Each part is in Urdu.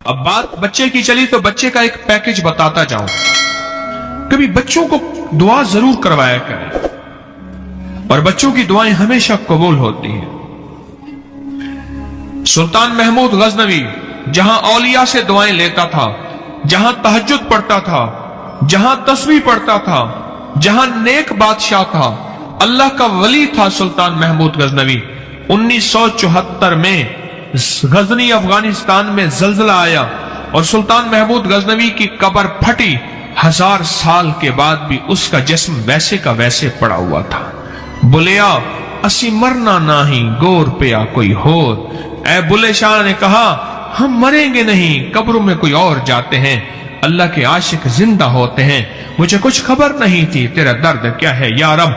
اب بات بچے کی چلی تو بچے کا ایک پیکج بتاتا جاؤں. کبھی بچوں کو دعا ضرور کروایا کریں اور بچوں کی دعائیں ہمیشہ قبول ہوتی ہیں. سلطان محمود غزنوی جہاں اولیاء سے دعائیں لیتا تھا، جہاں تہجد پڑھتا تھا، جہاں تسبیح پڑھتا تھا، جہاں نیک بادشاہ تھا، اللہ کا ولی تھا سلطان محمود غزنوی. 1974 میں غزنی افغانستان میں زلزلہ آیا اور سلطان محمود غزنوی کی قبر پھٹی. 1000 سال کے بعد بھی اس کا جسم ویسے کا ویسے پڑا ہوا تھا. بلیا اسی مرنا نہیں گور پیا کوئی ہور. اے بلے شاہ نے کہا ہم مریں گے نہیں، قبروں میں کوئی اور جاتے ہیں. اللہ کے عاشق زندہ ہوتے ہیں. مجھے کچھ خبر نہیں تھی تیرا درد کیا ہے یا رب،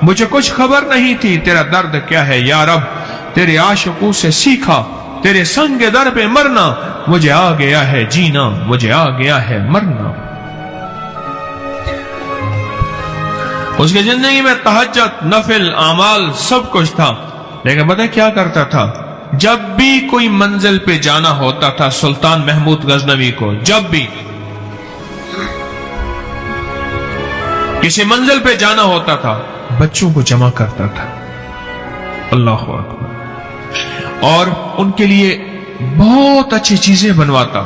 مجھے کچھ خبر نہیں تھی تیرا درد کیا ہے یا رب. تیرے عاشقوں سے سیکھا تیرے سنگ در پہ مرنا، مجھے آ گیا ہے جینا، مجھے آ گیا ہے مرنا. اس کی زندگی میں تہجد، نفل، اعمال سب کچھ تھا، لیکن پتہ کیا کرتا تھا؟ جب بھی کوئی منزل پہ جانا ہوتا تھا سلطان محمود غزنوی کو، جب بھی کسی منزل پہ جانا ہوتا تھا بچوں کو جمع کرتا تھا. اللہ اکبر. اور ان کے لیے بہت اچھی چیزیں بنواتا.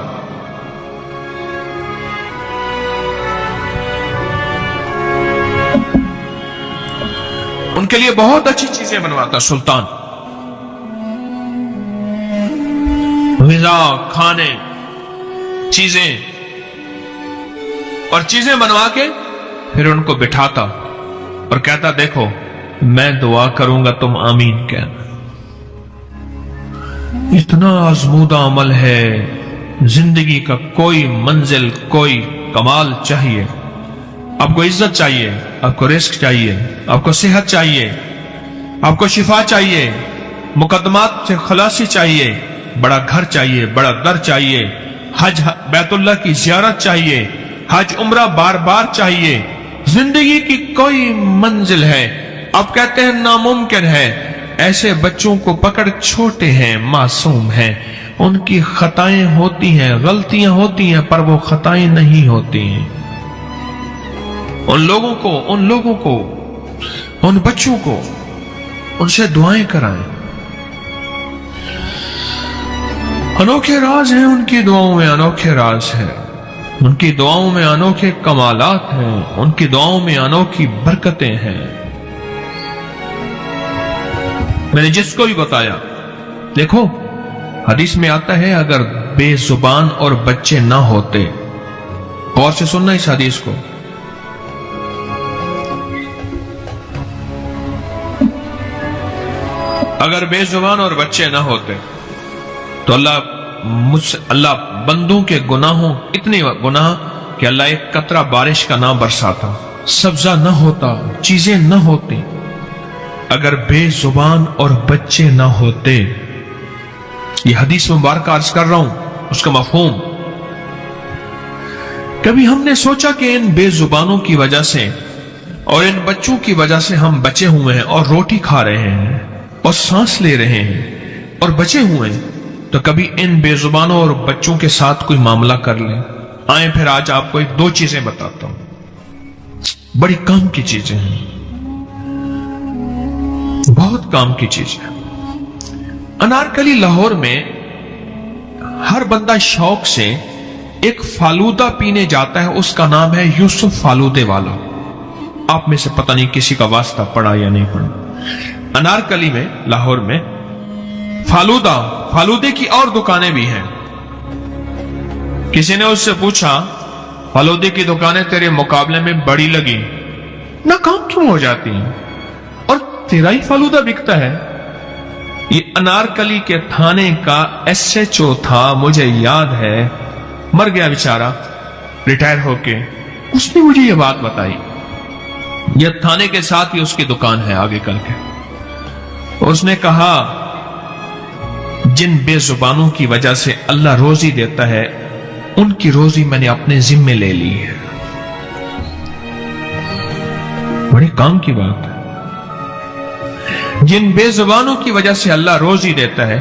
ان کے لیے بہت اچھی چیزیں بنواتا سلطان. غذا، کھانے، چیزیں اور چیزیں بنوا کے پھر ان کو بٹھاتا اور کہتا دیکھو میں دعا کروں گا تم آمین کہنا. اتنا آزمودہ عمل ہے. زندگی کا کوئی منزل، کوئی کمال چاہیے. آپ کو عزت چاہیے، آپ کو رزق چاہیے، آپ کو صحت چاہیے، آپ کو شفا چاہیے، مقدمات سے خلاصی چاہیے، بڑا گھر چاہیے، بڑا در چاہیے، حج بیت اللہ کی زیارت چاہیے، حج عمرہ بار بار چاہیے. زندگی کی کوئی منزل ہے آپ کہتے ہیں ناممکن ہے. ایسے بچوں کو پکڑ، چھوٹے ہیں، معصوم ہیں، ان کی خطائیں ہوتی ہیں، غلطیاں ہوتی ہیں، پر وہ خطائیں نہیں ہوتی ہیں. ان لوگوں کو ان بچوں کو ان سے دعائیں کرائیں. انوکھے راز ہیں ان کی دعاؤں میں، انوکھے راز ہیں ان کی دعاؤں میں، انوکھے کمالات ہیں ان کی دعاؤں میں، انوکھی برکتیں ہیں. میں نے جس کو بھی بتایا، دیکھو حدیث میں آتا ہے اگر بے زبان اور بچے نہ ہوتے، غور سے سننا اس حدیث کو، اگر بے زبان اور بچے نہ ہوتے تو اللہ بندوں کے گناہوں، اتنے گناہ کہ اللہ ایک قطرہ بارش کا نہ برساتا، سبزہ نہ ہوتا، چیزیں نہ ہوتی. اگر بے زبان اور بچے نہ ہوتے، یہ حدیث مبارک عرض کر رہا ہوں اس کا مفہوم. کبھی ہم نے سوچا کہ ان بے زبانوں کی وجہ سے اور ان بچوں کی وجہ سے ہم بچے ہوئے ہیں اور روٹی کھا رہے ہیں اور سانس لے رہے ہیں اور بچے ہوئے ہیں، تو کبھی ان بے زبانوں اور بچوں کے ساتھ کوئی معاملہ کر لیں. آئیں پھر آج آپ کو 2 چیزیں بتاتا ہوں، بڑی کام کی چیزیں ہیں، بہت کام کی چیز ہے. انارکلی لاہور میں ہر بندہ شوق سے ایک فالودہ پینے جاتا ہے، اس کا نام ہے یوسف فالودے والا. آپ میں سے پتہ نہیں کسی کا واسطہ پڑا یا نہیں پڑا. انارکلی میں، لاہور میں فالودے کی اور دکانیں بھی ہیں. کسی نے اس سے پوچھا فالودے کی دکانیں تیرے مقابلے میں بڑی لگی، ناکام کیوں ہو جاتی ہیں اور تیرا ہی فالودہ بکتا ہے؟ یہ انارکلی کے تھانے کا SHO تھا، مجھے یاد ہے، مر گیا بیچارہ ریٹائر ہو کے. اس نے مجھے یہ بات بتائی. یہ تھانے کے ساتھ ہی اس کی دکان ہے آگے کر کے. اس نے کہا جن بے زبانوں کی وجہ سے اللہ روزی دیتا ہے ان کی روزی میں نے اپنے ذمے لے لی ہے. بڑے کام کی بات ہے. جن بے زبانوں کی وجہ سے اللہ روزی دیتا ہے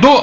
2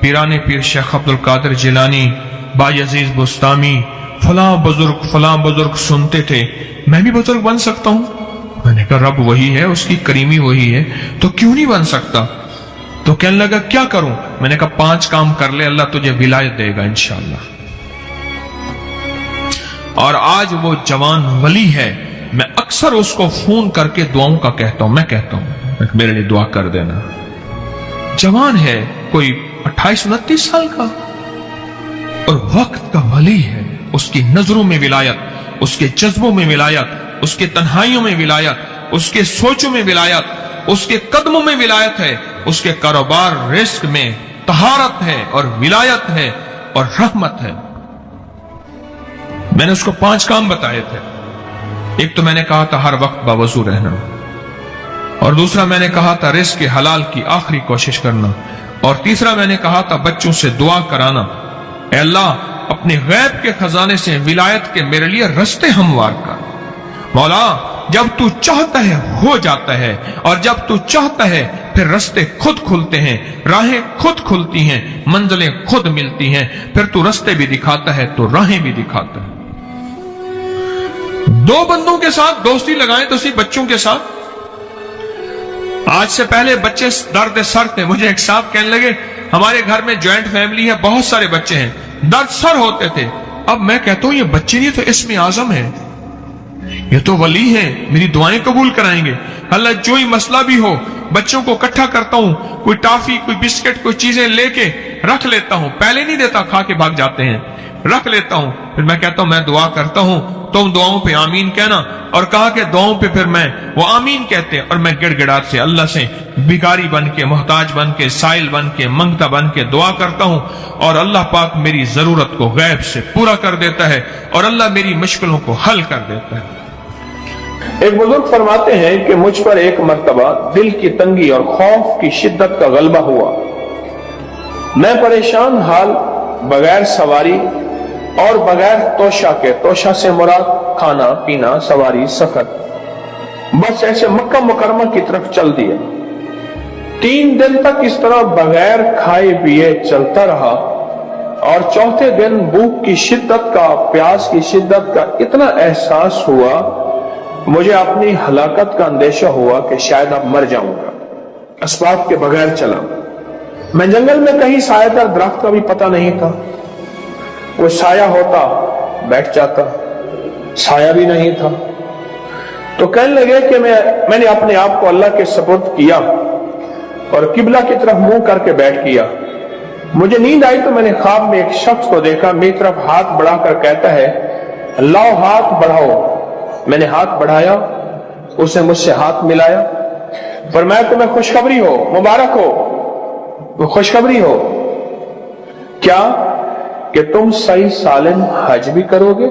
پیرانے پیر شیخ عبد القادر جیلانی، بایزید بستامی، فلاں بزرگ سنتے تھے میں بھی بزرگ بن سکتا ہوں؟ میں نے کہا رب وہی ہے، اس کی کریمی وہی ہے، تو کیوں نہیں بن سکتا؟ تو کہنے لگا کیا کروں؟ میں نے کہا 5 کام کر لے، اللہ تجھے ولایت دے گا انشاءاللہ۔ اور آج وہ جوان ولی ہے، میں اکثر اس کو فون کر کے دعاؤں کا کہتا ہوں، میں کہتا ہوں میرے لیے دعا کر دینا۔ جوان ہے، کوئی 28-29 سال کا، اور وقت کا ولی ہے، اس کی نظروں میں ولایت، اس کے جذبوں میں ولایت، اس کے تنہائیوں میں ولایت، اس کے سوچوں میں ولایت، اس کے قدموں میں ولایت ہے، اس کے کاروبار رزق میں طہارت ہے اور ولایت ہے اور رحمت ہے۔ میں نے اس کو 5 کام بتائے تھے۔ ایک تو میں نے کہا تھا ہر وقت باوضو رہنا، اور دوسرا میں نے کہا تھا رزق کے حلال کی آخری کوشش کرنا، اور تیسرا میں نے کہا تھا بچوں سے دعا کرانا، اے اللہ اپنے غیب کے خزانے سے ولایت کے میرے لیے رستے ہموار کر۔ مولا جب تو چاہتا ہے ہو جاتا ہے، اور جب تو چاہتا ہے پھر رستے خود کھلتے ہیں، راہیں خود کھلتی ہیں، منزلیں خود ملتی ہیں، پھر تو رستے بھی دکھاتا ہے تو راہیں بھی دکھاتا ہے۔ 2 بندوں کے ساتھ دوستی لگائیں تو صرف بچوں کے ساتھ۔ آج سے پہلے بچے درد سر تھے، مجھے ایک صاحب کہنے لگے ہمارے گھر میں جوائنٹ فیملی ہے، بہت سارے بچے ہیں، درد سر ہوتے تھے۔ اب میں کہتا ہوں یہ بچے نہیں تو اسم اعظم ہے، یہ تو ولی ہیں، میری دعائیں قبول کرائیں گے۔ اللہ جو ہی مسئلہ بھی ہو بچوں کو اکٹھا کرتا ہوں، کوئی ٹافی، کوئی بسکٹ، کوئی چیزیں لے کے رکھ لیتا ہوں، پہلے نہیں دیتا، کھا کے بھاگ جاتے ہیں، رکھ لیتا ہوں، پھر میں کہتا ہوں میں دعا کرتا ہوں، تم دعاؤں پہ آمین کہنا، اور کہا کہ دعاؤں پہ پھر میں وہ آمین کہتے، اور میں گڑ گڑات سے اللہ سے بھکاری بن کے، محتاج بن کے، سائل بن کے، منگتا بن کے دعا کرتا ہوں، اور اللہ پاک میری ضرورت کو غیب سے پورا کر دیتا ہے، اور اللہ میری مشکلوں کو حل کر دیتا ہے۔ ایک بزرگ فرماتے ہیں کہ مجھ پر ایک مرتبہ دل کی تنگی اور خوف کی شدت کا غلبہ ہوا، میں پریشان حال، بغیر سواری اور بغیر توشہ کے، توشہ سے مراد کھانا پینا، سواری، سفر، بس ایسے مکہ مکرمہ کی طرف چل دیا۔ 3 دن تک اس طرح بغیر کھائے پیے چلتا رہا، اور چوتھے دن بھوک کی شدت کا، پیاس کی شدت کا اتنا احساس ہوا، مجھے اپنی ہلاکت کا اندیشہ ہوا کہ شاید اب مر جاؤں گا، اسباب کے بغیر چلا۔ میں جنگل میں کہیں سایہ دار درخت کا بھی پتہ نہیں تھا، کوئی سایہ ہوتا بیٹھ جاتا، سایہ بھی نہیں تھا۔ تو کہنے لگے کہ میں نے اپنے آپ کو اللہ کے سپرد کیا اور قبلہ کی طرف منہ کر کے بیٹھ کیا۔ مجھے نیند آئی تو میں نے خواب میں ایک شخص کو دیکھا، میری طرف ہاتھ بڑھا کر کہتا ہے لاؤ ہاتھ بڑھاؤ۔ میں نے ہاتھ بڑھایا، اس نے مجھ سے ہاتھ ملایا، فرمایا تمہیں خوشخبری ہو، مبارک ہو، وہ خوشخبری ہو کیا کہ تم صحیح سالم حج بھی کرو گے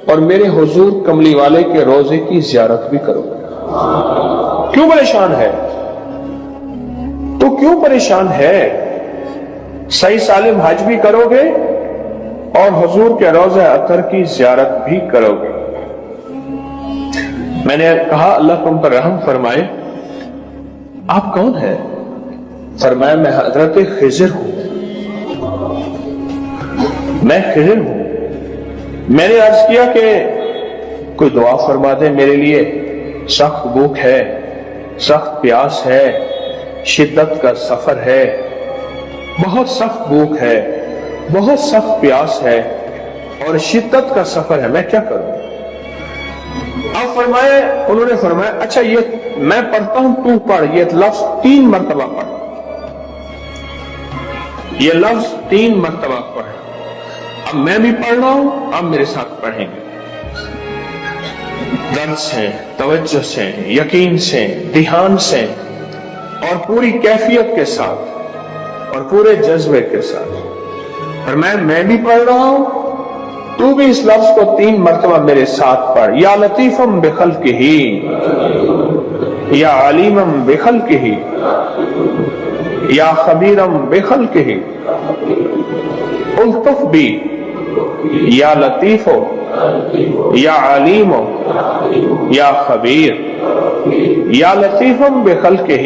اور میرے حضور کملی والے کے روزے کی زیارت بھی کرو گے۔ کیوں پریشان ہے؟ تو کیوں پریشان ہے؟ صحیح سالم حج بھی کرو گے اور حضور کے روزہ اطہر کی زیارت بھی کرو گے۔ میں نے کہا اللہ تم پر رحم فرمائے، آپ کون ہیں؟ فرمایا میں حضرت خضر ہوں، میں خضر ہوں۔ میں نے عرض کیا کہ کوئی دعا فرما دے میرے لیے، سخت بھوک ہے، سخت پیاس ہے، شدت کا سفر ہے، بہت سخت بھوک ہے، بہت سخت پیاس ہے اور شدت کا سفر ہے، میں کیا کروں؟ اب انہوں نے فرمایا اچھا یہ میں پڑھتا ہوں تو پڑھ، یہ لفظ 3 مرتبہ پڑھ، یہ لفظ 3 مرتبہ پڑھ۔ اب میں بھی پڑھ رہا ہوں، اب میرے ساتھ پڑھیں گے، درد سے، توجہ سے، یقین سے، دھیان سے اور پوری کیفیت کے ساتھ اور پورے جذبے کے ساتھ۔ اور میں بھی پڑھ رہا ہوں، تو بھی اس لفظ کو 3 مرتبہ میرے ساتھ پڑھ۔ یا لطیفم بخلقہ، یا علیمم بخلقہ، یا خبیرم بخلقہ، الطف بی، یا لطیف، یا علیم، یا خبیر، یا لطیفم بخلقہ،